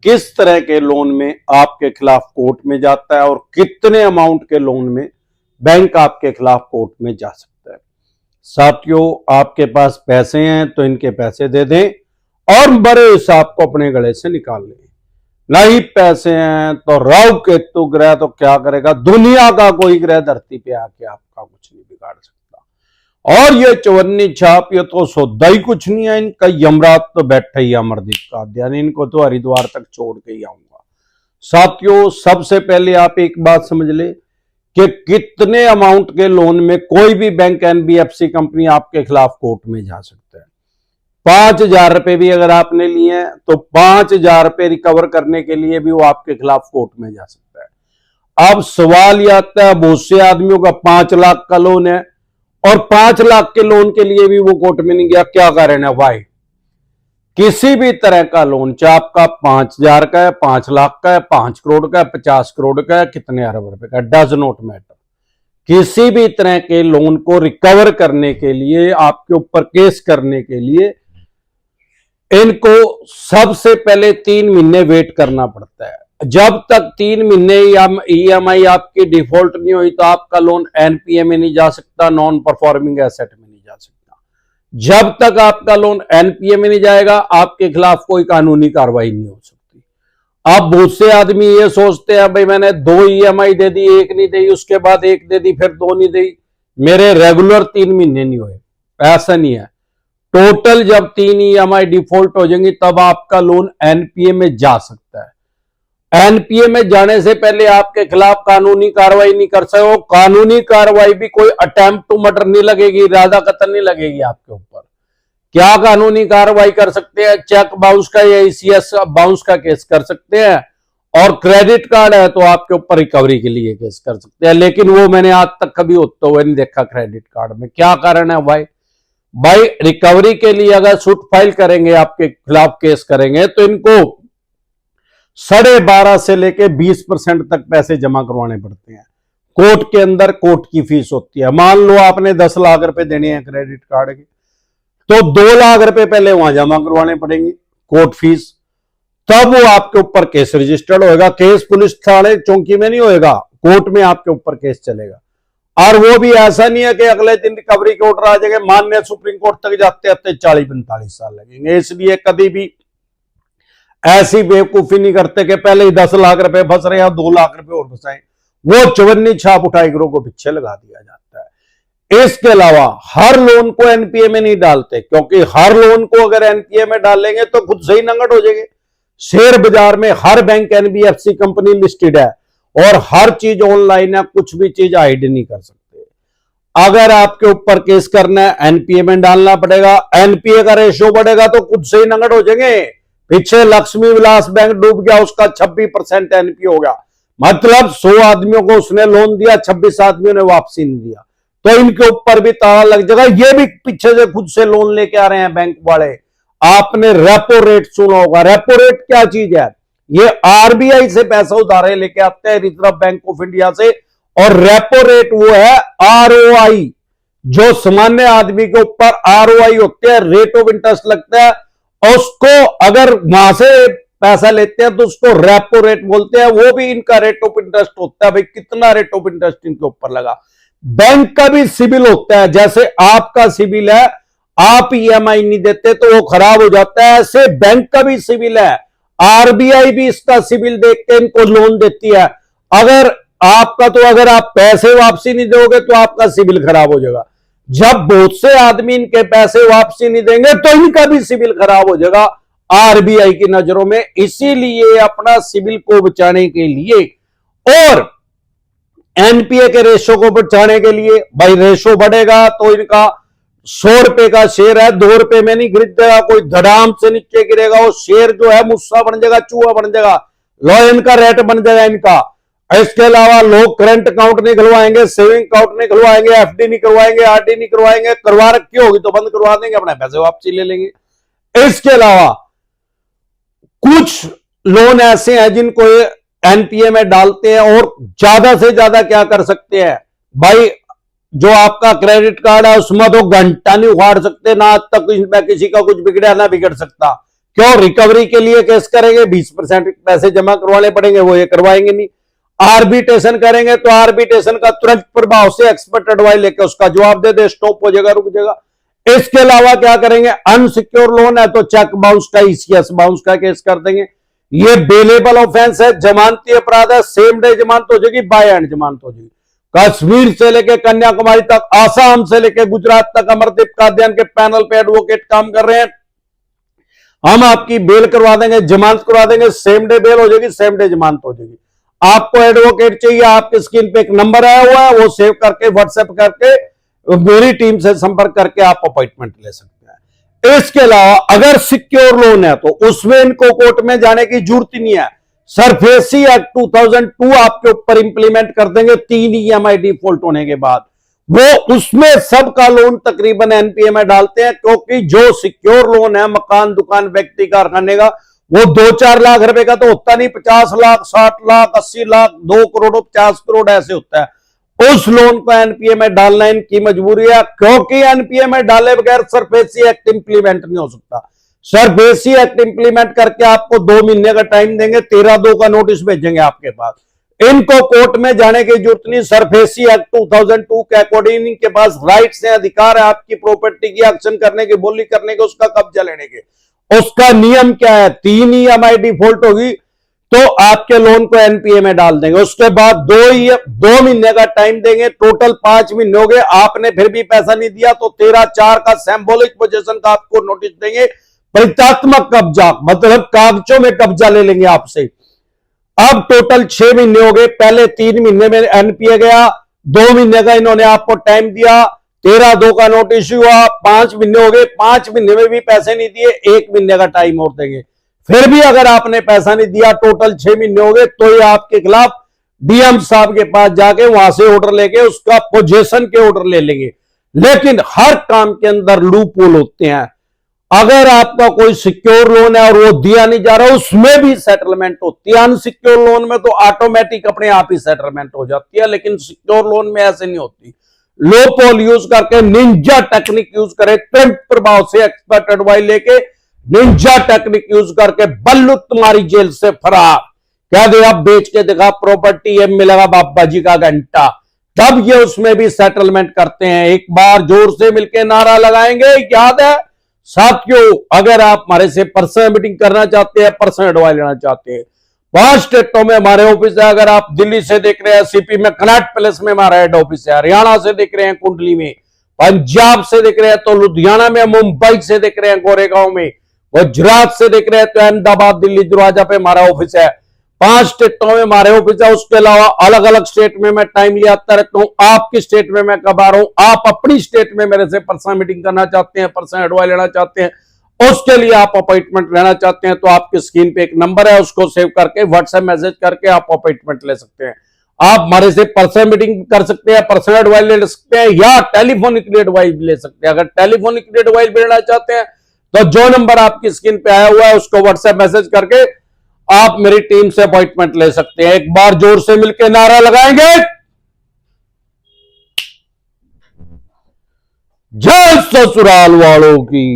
किस तरह के लोन में आपके खिलाफ कोर्ट में जाता है और कितने अमाउंट के लोन में बैंक आपके खिलाफ कोर्ट में जा सकता है। साथियों, आपके पास पैसे हैं तो इनके पैसे दे दें और बड़े हिसाब को अपने गले से निकाल लें। नहीं पैसे हैं तो राहु केतु ग्रह तो क्या करेगा, दुनिया का कोई ग्रह धरती पे आके आपका कुछ नहीं बिगाड़ सकता। और ये चवन्नी छाप, ये तो सौदा ही कुछ नहीं है इनका। यमराज तो बैठा ही अमरदीप का, यानी इनको तो हरिद्वार तक छोड़ के ही आऊंगा। साथियों, सबसे पहले आप एक बात समझ ले कि कितने अमाउंट के लोन में कोई भी बैंक, एनबीएफसी कंपनी आपके खिलाफ कोर्ट में जा सकता है। 5,000 रुपए भी अगर आपने लिए हैं तो 5,000 रुपए रिकवर करने के लिए भी वो आपके खिलाफ कोर्ट में जा सकता है। अब सवाल यह आता है, बहुत से आदमियों का 5 लाख का लोन है और 5 लाख के लोन के लिए भी वो कोर्ट में नहीं गया। क्या कारण है भाई? किसी भी तरह का लोन, चाहे आपका 5,000 का है, 5 लाख का है, 5 करोड़ का है, 50 करोड़ का है, कितने अरब रुपए का, डज नॉट मैटर। किसी भी तरह के लोन को रिकवर करने के लिए, आपके ऊपर केस करने के लिए इनको सबसे पहले 3 महीने वेट करना पड़ता है। जब तक 3 महीने ईएमआई आपकी डिफॉल्ट नहीं हुई तो आपका लोन एनपीए में नहीं जा सकता, नॉन परफॉर्मिंग एसेट में नहीं जा सकता। जब तक आपका लोन एनपीए में नहीं जाएगा, आपके खिलाफ कोई कानूनी कार्रवाई नहीं हो सकती। अब बहुत से आदमी ये सोचते हैं, भाई मैंने 2 ईएमआई दे दी, 1 नहीं दी, उसके बाद 1 दे दी, फिर 2 नहीं दी, मेरे रेगुलर 3 महीने नहीं हुए। ऐसा नहीं है। टोटल जब 3 ईएमआई डिफॉल्ट हो जाएंगी तब आपका लोन एनपीए में जा सकता है। एनपीए में जाने से पहले आपके खिलाफ कानूनी कार्रवाई नहीं कर सकते हो। कानूनी कार्रवाई भी कोई अटेम्प्ट टू मर्डर नहीं लगेगी, इरादा कत्ल नहीं लगेगी आपके ऊपर। क्या कानूनी कार्रवाई कर सकते हैं? चेक बाउंस का या ईसीएस बाउंस का केस कर सकते हैं, और क्रेडिट कार्ड है तो आपके ऊपर रिकवरी के लिए केस कर सकते हैं। लेकिन वो मैंने आज तक कभी होते हुए नहीं देखा क्रेडिट कार्ड में। क्या कारण है भाई रिकवरी के लिए अगर सूट फाइल करेंगे, आपके खिलाफ केस करेंगे, तो इनको 12.5 से लेके 20% तक पैसे जमा करवाने पड़ते हैं। कोर्ट के अंदर कोर्ट की फीस होती है। मान लो आपने 10 लाख रुपए देने हैं क्रेडिट कार्ड के, तो 2 लाख रुपए पहले वहां जमा करवाने पड़ेंगे कोर्ट फीस, तब वो आपके ऊपर केस रजिस्टर्ड होएगा। केस पुलिस थाने चौकी में नहीं होएगा, कोर्ट में आपके ऊपर केस चलेगा। और वो भी ऐसा नहीं है कि अगले दिन रिकवरी के ऑर्डर आ जाएंगे, माननीय सुप्रीम कोर्ट तक जाते जाते 40-45 साल लगेंगे। इसलिए कभी भी ऐसी बेवकूफी नहीं करते कि पहले ही 10 लाख रुपए फंस रहे हैं, 2 लाख रुपए और फंसाएं। वो चवन्नी छाप उठाई गिरोह को पीछे लगा दिया जाता है। इसके अलावा हर लोन को एनपीए में नहीं डालते, क्योंकि हर लोन को अगर एनपीए में डालेंगे तो खुद से ही नंगट हो जाएंगे। शेयर बाजार में हर बैंक एनबीएफसी कंपनी लिस्टेड है और हर चीज ऑनलाइन है, कुछ भी चीज हाइड नहीं कर सकते। अगर आपके ऊपर केस करना है, एनपीए में डालना पड़ेगा। एनपीए का रेशियो बढ़ेगा तो खुद से ही नंगट हो जाएंगे। पीछे लक्ष्मी विलास बैंक डूब गया, उसका 26% एनपीए हो गया। मतलब 100 आदमियों को उसने लोन दिया, 26 आदमियों ने वापसी नहीं दिया, तो इनके ऊपर भी ताला लग जाएगा। ये भी पीछे से खुद से लोन लेके आ रहे हैं बैंक वाले। आपने रेपो रेट सुना होगा। रेपो रेट क्या चीज है? ये आरबीआई से पैसा उधारे लेके आते हैं, रिजर्व बैंक ऑफ इंडिया से, और रेपो रेट वो है आरओआई, जो सामान्य आदमी के ऊपर आरओआई होते हैं, रेट ऑफ इंटरेस्ट लगता है। उसको अगर वहां से पैसा लेते हैं तो उसको रेपो रेट बोलते हैं। वो भी इनका रेट ऑफ इंटरेस्ट होता है। भाई कितना रेट ऑफ इंटरेस्ट इनके ऊपर लगा। बैंक का भी सिबिल होता है, जैसे आपका सिबिल है, आप ईएमआई नहीं देते तो वो खराब हो जाता है, ऐसे बैंक का भी सिबिल है। आरबीआई भी इसका सिबिल देख के इनको लोन देती है। अगर आप पैसे वापसी नहीं दोगे तो आपका सिबिल खराब हो जाएगा। जब बहुत से आदमी इनके पैसे वापसी नहीं देंगे तो इनका भी सिबिल खराब हो जाएगा आरबीआई की नजरों में। इसीलिए अपना सिबिल को बचाने के लिए और एनपीए के रेशो को बचाने के लिए, भाई रेशो बढ़ेगा तो इनका 100 रुपए का शेयर है, 2 रुपए में नहीं गिर जाएगा, कोई धड़ाम से नीचे गिरेगा, वो शेयर जो है मुस्सा बन जाएगा, चूहा बन जाएगा, लॉयन का रेट बन जाएगा इनका। इसके अलावा लोग करंट अकाउंट नहीं खुलवाएंगे, सेविंग अकाउंट नहीं खुलवाएंगे, एफडी नहीं करवाएंगे, आरडी नहीं करवाएंगे। करवा रखी होगी तो बंद करवा देंगे, अपने पैसे वापसी ले लेंगे। इसके अलावा कुछ लोन ऐसे हैं जिनको एनपीए में डालते हैं और ज्यादा से ज्यादा क्या कर सकते हैं भाई, जो आपका क्रेडिट कार्ड है उसमें तो घंटा नहीं उखाड़ सकते ना, आज तक इसमें किसी का कुछ बिगड़ा ना बिगड़ सकता। क्यों? रिकवरी के लिए केस करेंगे, 20% पैसे जमा करवाने पड़ेंगे, वो ये करवाएंगे नहीं। आर्बिट्रेशन करेंगे तो आर्बिट्रेशन का तुरंत प्रभाव से एक्सपर्ट एडवाइस लेकर उसका जवाब दे दे, स्टॉप हो जाएगा, रुक जाएगा। इसके अलावा क्या करेंगे? अनसिक्योर लोन है तो चेक बाउंस का, ईसीएस बाउंस का केस कर देंगे। ये बेलेबल ऑफेंस है, जमानती अपराध है, सेम डे जमानत हो जाएगी, बाय एंड जमानत हो जाएगी। कश्मीर से लेकर कन्याकुमारी तक, आसाम से लेकर गुजरात तक अमरदीप कादियान के पैनल पे एडवोकेट काम कर रहे हैं। हम आपकी बेल करवा देंगे, जमानत करवा देंगे, सेम डे बेल हो जाएगी, सेम डे जमानत हो जाएगी। आपको एडवोकेट चाहिए, आपके स्क्रीन पे एक नंबर आया हुआ है, वो सेव करके व्हाट्सएप करके मेरी टीम से संपर्क करके आप अपॉइंटमेंट ले सकते हैं। इसके अलावा अगर सिक्योर लोन है तो उसमें इनको कोर्ट में जाने की जरूरत ही नहीं है। सरफेसी एक्ट 2002 आपके ऊपर इंप्लीमेंट कर देंगे 3 ईएमआई डिफॉल्ट होने के बाद। वो उसमें सबका लोन तकरीबन एनपीए में डालते हैं, क्योंकि जो सिक्योर लोन है मकान, दुकान, व्यक्ति, कारखाने का, वो 2-4 लाख रुपए का तो होता नहीं, 50 लाख, 60 लाख, 80 लाख, 2 करोड़, 50 करोड़ ऐसे होता है। उस लोन को एनपीए में डालना इनकी मजबूरी है, क्योंकि एनपीए में डाले बगैर सरफेसी एक्ट इंप्लीमेंट नहीं हो सकता। सरफेसी एक्ट इंप्लीमेंट करके आपको 2 महीने का टाइम देंगे, 13/2 का नोटिस भेजेंगे आपके पास। इनको कोर्ट में जाने की जरूरत नहीं। सरफेसी एक्ट 2002 के अकॉर्डिंग इनके पास राइट्स हैं, अधिकार है आपकी प्रॉपर्टी की एक्शन करने के, बोली करने के, उसका कब्जा लेने के। उसका नियम क्या है? 3 ईएमआई डिफॉल्ट होगी तो आपके लोन को एनपीए में डाल देंगे। उसके बाद 2 महीने का टाइम देंगे, टोटल 5 महीने हो गए, आपने फिर भी पैसा नहीं दिया तो 13/4 का सिंबॉलिक पोजीशन का आपको नोटिस देंगे। परित्यात्मक कब्जा मतलब कागजों में कब्जा ले लेंगे आपसे। अब टोटल 6 महीने हो गए, पहले 3 महीने में एनपीए गया, 2 महीने का इन्होंने आपको टाइम दिया, 13/2 का नोटिस हुआ, 5 महीने हो गए, 5 महीने में भी पैसे नहीं दिए, 1 महीने का टाइम और देंगे। फिर भी अगर आपने पैसा नहीं दिया, टोटल 6 महीने हो गए, तो ये आपके खिलाफ डीएम साहब के पास जाके वहां से ऑर्डर लेके उसका पोजेशन के ऑर्डर ले लेंगे। लेकिन हर काम के अंदर लूप होल होते हैं। अगर आपका कोई सिक्योर लोन है और वो दिया नहीं जा रहा, उसमें भी सेटलमेंट होती है। अनसिक्योर लोन में तो ऑटोमेटिक अपने आप ही सेटलमेंट हो जाती है, लेकिन सिक्योर लोन में ऐसे नहीं होती। लो पोल यूज करके, निंजा टेक्निक यूज करे, तुरंत प्रभाव से एक्सपर्ट एडवाइस लेके, निंजा टेक्निक यूज करके बल्लू तुम्हारी जेल से फरार, कह दे अब बेच के दिखा प्रॉपर्टी, ये मिलेगा बाबा जी का घंटा। तब ये उसमें भी सेटलमेंट करते हैं। एक बार जोर से मिलकर नारा लगाएंगे, याद है साथियों? अगर आप हमारे से पर्सनल मीटिंग करना चाहते हैं, पर्सनल एडवाइस लेना चाहते हैं, 5 स्टेटों में हमारे ऑफिस है। अगर आप दिल्ली से देख रहे हैं, सीपी में कनॉट पैलेस में हमारा हेड ऑफिस है, हरियाणा से देख रहे हैं कुंडली में, पंजाब से देख रहे हैं तो लुधियाना में, मुंबई से देख रहे हैं गोरेगांव में, गुजरात से देख रहे हैं तो अहमदाबाद, दिल्ली दरवाजा पे हमारा ऑफिस है। 5 स्टेटों में हमारे ऑफिस है। उसके अलावा अलग अलग स्टेट में मैं टाइम ले आता रहता हूं। आपकी स्टेट में मैं कब आ रहा हूं? आप अपनी स्टेट में मेरे से पर्सनल मीटिंग करना चाहते हैं, पर्सनल एडवाइस लेना चाहते हैं, उसके लिए आप अपॉइंटमेंट लेना चाहते हैं, तो आपकी स्क्रीन पे एक नंबर है, उसको सेव करके व्हाट्सएप मैसेज करके आप अपॉइंटमेंट ले सकते हैं। आप हमारे से पर्सनल मीटिंग कर सकते हैं, पर्सनल एडवाइस ले सकते हैं, या टेलीफोनिकली एडवाइस ले सकते हैं। अगर टेलीफोनिकली एडवाइस लेना चाहते हैं तो जो नंबर आपकी स्क्रीन पे आया हुआ है उसको व्हाट्सएप मैसेज करके आप मेरी टीम से अपॉइंटमेंट ले सकते हैं। एक बार जोर से मिलकर नारा लगाएंगे, जय ससुराल वालों की।